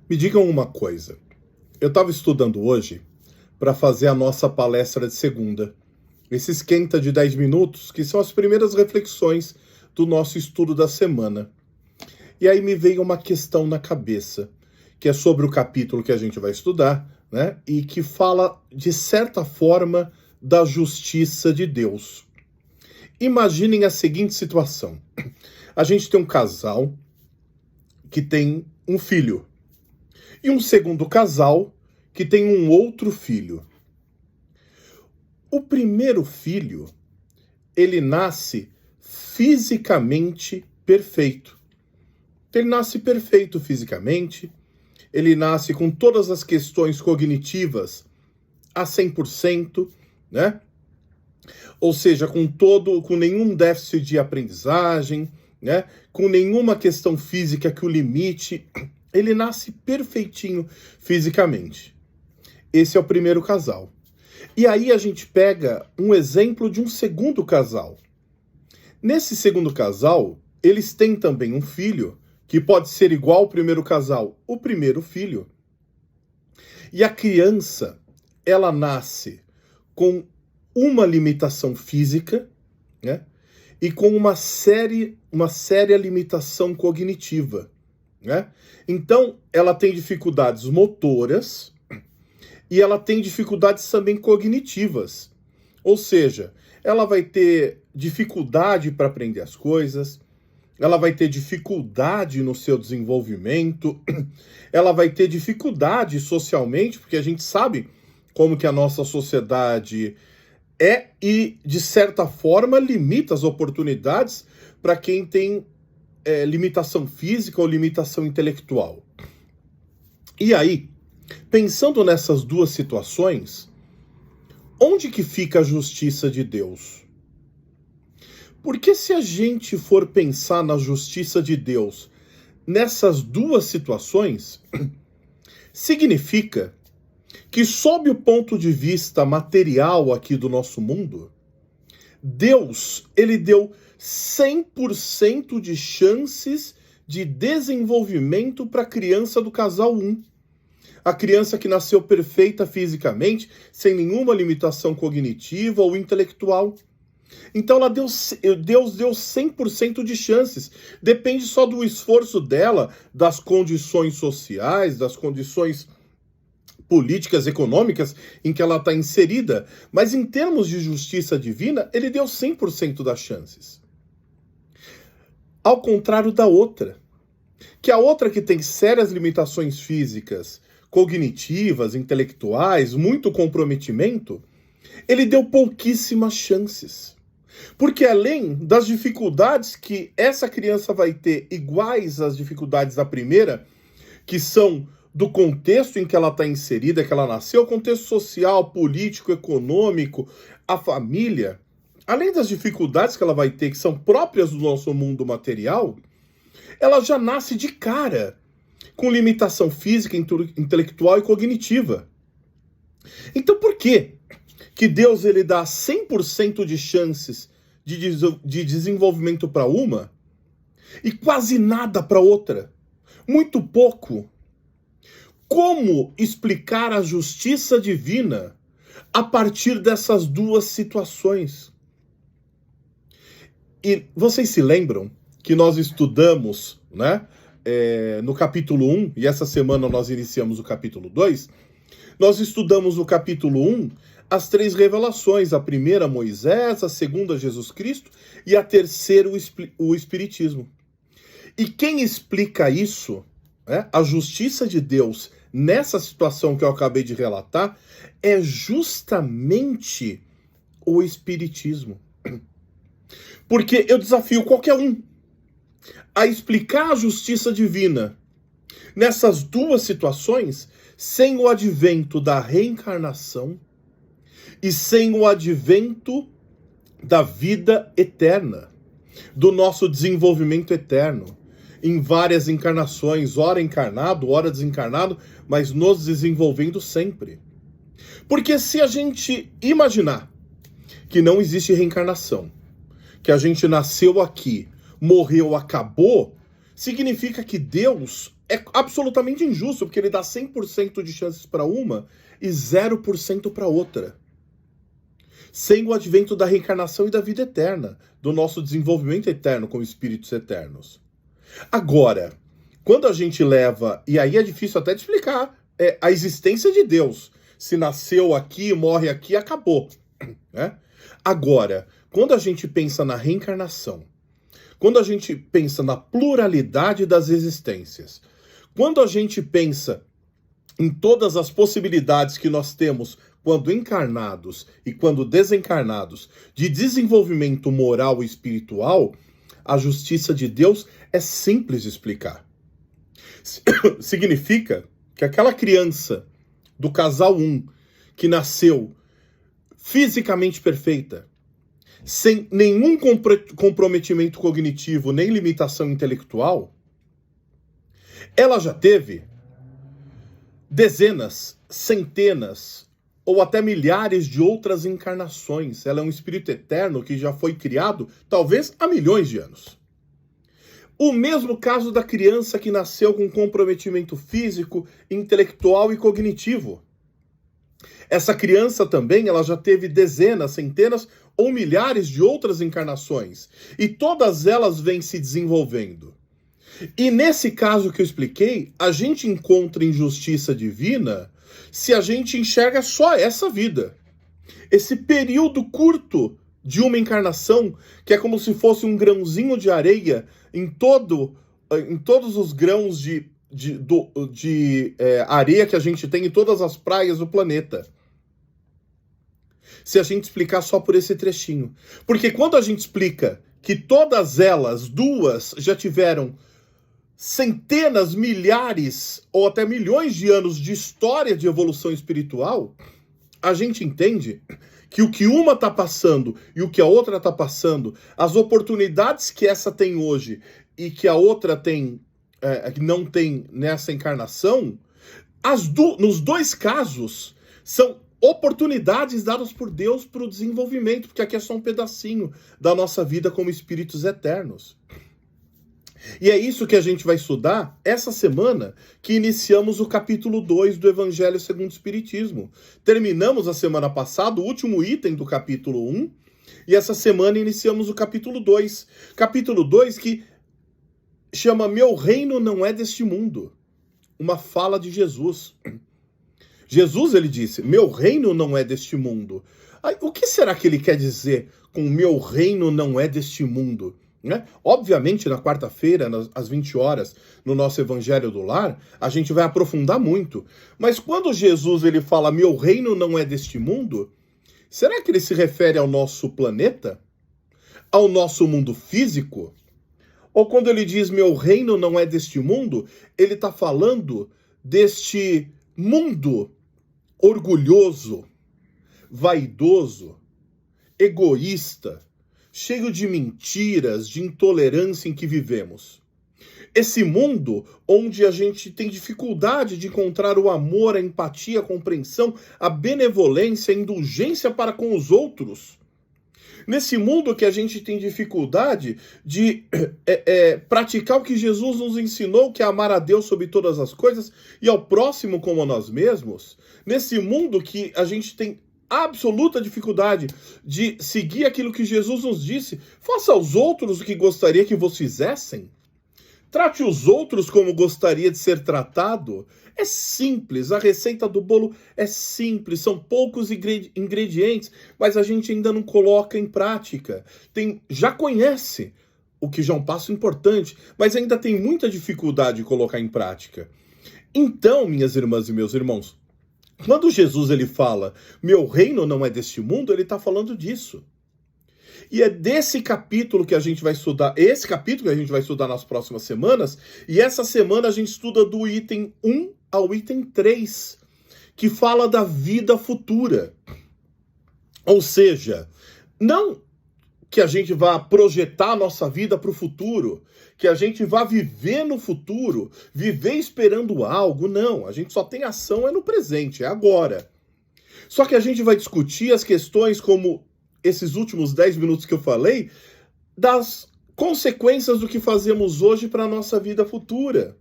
Me digam uma coisa. Eu estava estudando hoje para fazer a nossa palestra de segunda. Esse esquenta de 10 minutos, que são as primeiras reflexões do nosso estudo da semana. E aí me veio uma questão na cabeça, que é sobre o capítulo que a gente vai estudar, né? E que fala, de certa forma, da justiça de Deus. Imaginem a seguinte situação. A gente tem um casal que tem um filho. E um segundo casal que tem um outro filho. O primeiro filho, ele nasce fisicamente perfeito. Ele nasce perfeito fisicamente, ele nasce com todas as questões cognitivas a 100%, né? Ou seja, com nenhum déficit de aprendizagem, né? Com nenhuma questão física que o limite. Ele nasce perfeitinho fisicamente. Esse é o primeiro casal. E aí a gente pega um exemplo de um segundo casal. Nesse segundo casal, eles têm também um filho, que pode ser igual ao primeiro casal, o primeiro filho. E a criança, ela nasce com uma limitação física, né? E com uma séria limitação cognitiva, né? Então, ela tem dificuldades motoras e ela tem dificuldades também cognitivas. Ou seja, ela vai ter dificuldade para aprender as coisas, ela vai ter dificuldade no seu desenvolvimento, ela vai ter dificuldade socialmente, porque a gente sabe como que a nossa sociedade é e, de certa forma, limita as oportunidades para quem tem limitação física ou limitação intelectual. E aí, pensando nessas duas situações, onde que fica a justiça de Deus? Porque se a gente for pensar na justiça de Deus nessas duas situações, significa que, sob o ponto de vista material aqui do nosso mundo, Deus, ele deu 100% de chances de desenvolvimento para a criança do casal 1. A criança que nasceu perfeita fisicamente, sem nenhuma limitação cognitiva ou intelectual. Então Deus deu 100% de chances. Depende só do esforço dela, das condições sociais, das condições políticas, econômicas em que ela está inserida. Mas em termos de justiça divina, ele deu 100% das chances. Ao contrário da outra. Que a outra, que tem sérias limitações físicas, cognitivas, intelectuais, muito comprometimento, ele deu pouquíssimas chances. Porque além das dificuldades que essa criança vai ter iguais às dificuldades da primeira, que são do contexto em que ela está inserida, que ela nasceu, o contexto social, político, econômico, a família, além das dificuldades que ela vai ter, que são próprias do nosso mundo material, ela já nasce de cara com limitação física, intelectual e cognitiva. Então por que Deus ele dá 100% de chances de desenvolvimento para uma e quase nada para outra? Muito pouco. Como explicar a justiça divina a partir dessas duas situações? E vocês se lembram que nós estudamos, né, no capítulo 1, e essa semana nós iniciamos o capítulo 2, nós estudamos no capítulo 1 as 3 revelações, a primeira Moisés, a segunda Jesus Cristo e a terceira o Espiritismo. E quem explica isso, né, a justiça de Deus nessa situação que eu acabei de relatar, é justamente o Espiritismo. Porque eu desafio qualquer um a explicar a justiça divina nessas duas situações sem o advento da reencarnação e sem o advento da vida eterna, do nosso desenvolvimento eterno, em várias encarnações, ora encarnado, ora desencarnado, mas nos desenvolvendo sempre. Porque se a gente imaginar que não existe reencarnação, que a gente nasceu aqui, morreu, acabou, significa que Deus é absolutamente injusto, porque ele dá 100% de chances para uma e 0% para outra. Sem o advento da reencarnação e da vida eterna, do nosso desenvolvimento eterno como espíritos eternos. Agora, quando a gente leva, e aí é difícil até de explicar, a existência de Deus. Se nasceu aqui, morre aqui, acabou. Né? Agora, quando a gente pensa na reencarnação, quando a gente pensa na pluralidade das existências, quando a gente pensa em todas as possibilidades que nós temos quando encarnados e quando desencarnados de desenvolvimento moral e espiritual, a justiça de Deus é simples de explicar. Significa que aquela criança do casal 1 que nasceu fisicamente perfeita, sem nenhum comprometimento cognitivo nem limitação intelectual, ela já teve dezenas, centenas ou até milhares de outras encarnações. Ela é um espírito eterno que já foi criado, talvez há milhões de anos. O mesmo caso da criança que nasceu com comprometimento físico, intelectual e cognitivo. Essa criança também, ela já teve dezenas, centenas ou milhares de outras encarnações. E todas elas vêm se desenvolvendo. E nesse caso que eu expliquei, a gente encontra injustiça divina se a gente enxerga só essa vida. Esse período curto de uma encarnação, que é como se fosse um grãozinho de areia em todos os grãos de areia que a gente tem em todas as praias do planeta. Se a gente explicar só por esse trechinho. Porque quando a gente explica que todas elas, duas, já tiveram centenas, milhares ou até milhões de anos de história de evolução espiritual, a gente entende que o que uma está passando e o que a outra está passando, as oportunidades que essa tem hoje e que a outra tem, não tem nessa encarnação, nos dois casos são oportunidades dadas por Deus para o desenvolvimento, porque aqui é só um pedacinho da nossa vida como espíritos eternos. E é isso que a gente vai estudar essa semana que iniciamos o capítulo 2 do Evangelho segundo o Espiritismo. Terminamos a semana passada o último item do capítulo 1 e essa semana iniciamos o capítulo 2. Capítulo 2 que chama Meu Reino Não É Deste Mundo. Uma fala de Jesus. Jesus, ele disse, meu reino não é deste mundo. O que será que ele quer dizer com meu reino não é deste mundo? Né? Obviamente, na quarta-feira, às 20 horas, no nosso Evangelho do Lar, a gente vai aprofundar muito. Mas quando Jesus ele fala, meu reino não é deste mundo, será que ele se refere ao nosso planeta? Ao nosso mundo físico? Ou quando ele diz, meu reino não é deste mundo, ele está falando deste mundo orgulhoso, vaidoso, egoísta, cheio de mentiras, de intolerância em que vivemos. Esse mundo onde a gente tem dificuldade de encontrar o amor, a empatia, a compreensão, a benevolência, a indulgência para com os outros. Nesse mundo que a gente tem dificuldade de praticar o que Jesus nos ensinou, que é amar a Deus sobre todas as coisas e ao próximo como a nós mesmos. Nesse mundo que a gente tem absoluta dificuldade de seguir aquilo que Jesus nos disse. Faça aos outros o que gostaria que vos fizessem. Trate os outros como gostaria de ser tratado. É simples, a receita do bolo é simples, são poucos ingredientes, mas a gente ainda não coloca em prática. Já conhece, o que já é um passo importante, mas ainda tem muita dificuldade de colocar em prática. Então, minhas irmãs e meus irmãos, quando Jesus ele fala, meu reino não é deste mundo, ele está falando disso. E é desse capítulo que a gente vai estudar, esse capítulo que a gente vai estudar nas próximas semanas, e essa semana a gente estuda do item 1 ao item 3, que fala da vida futura. Ou seja, não que a gente vá projetar a nossa vida para o futuro, que a gente vá viver no futuro, viver esperando algo, não. A gente só tem ação no presente, é agora. Só que a gente vai discutir as questões como esses últimos 10 minutos que eu falei, das consequências do que fazemos hoje para a nossa vida futura.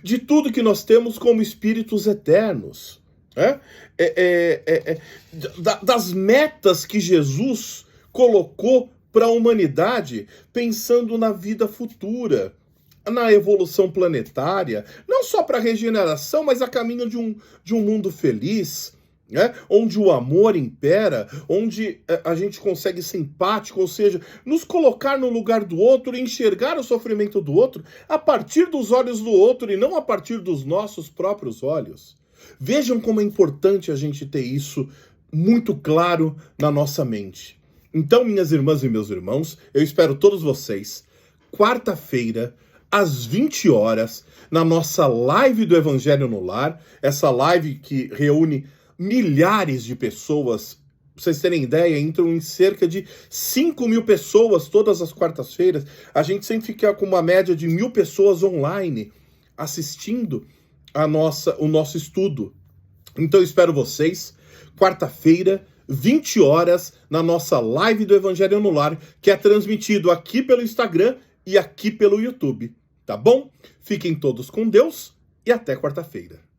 de tudo que nós temos como espíritos eternos, né? Das metas que Jesus colocou para a humanidade, pensando na vida futura, na evolução planetária, não só para a regeneração, mas a caminho de um mundo feliz, né? Onde o amor impera, onde a gente consegue ser empático, ou seja, nos colocar no lugar do outro e enxergar o sofrimento do outro a partir dos olhos do outro e não a partir dos nossos próprios olhos. Vejam como é importante a gente ter isso muito claro na nossa mente. Então, minhas irmãs e meus irmãos, eu espero todos vocês, quarta-feira, às 20 horas, na nossa live do Evangelho no Lar, essa live que reúne milhares de pessoas. Pra vocês terem ideia, entram em cerca de 5.000 pessoas todas as quartas-feiras. A gente sempre fica com uma média de 1.000 pessoas online assistindo o nosso estudo. Então eu espero vocês, quarta-feira, 20 horas, na nossa live do Evangelho no Lar, que é transmitido aqui pelo Instagram e aqui pelo YouTube. Tá bom? Fiquem todos com Deus e até quarta-feira.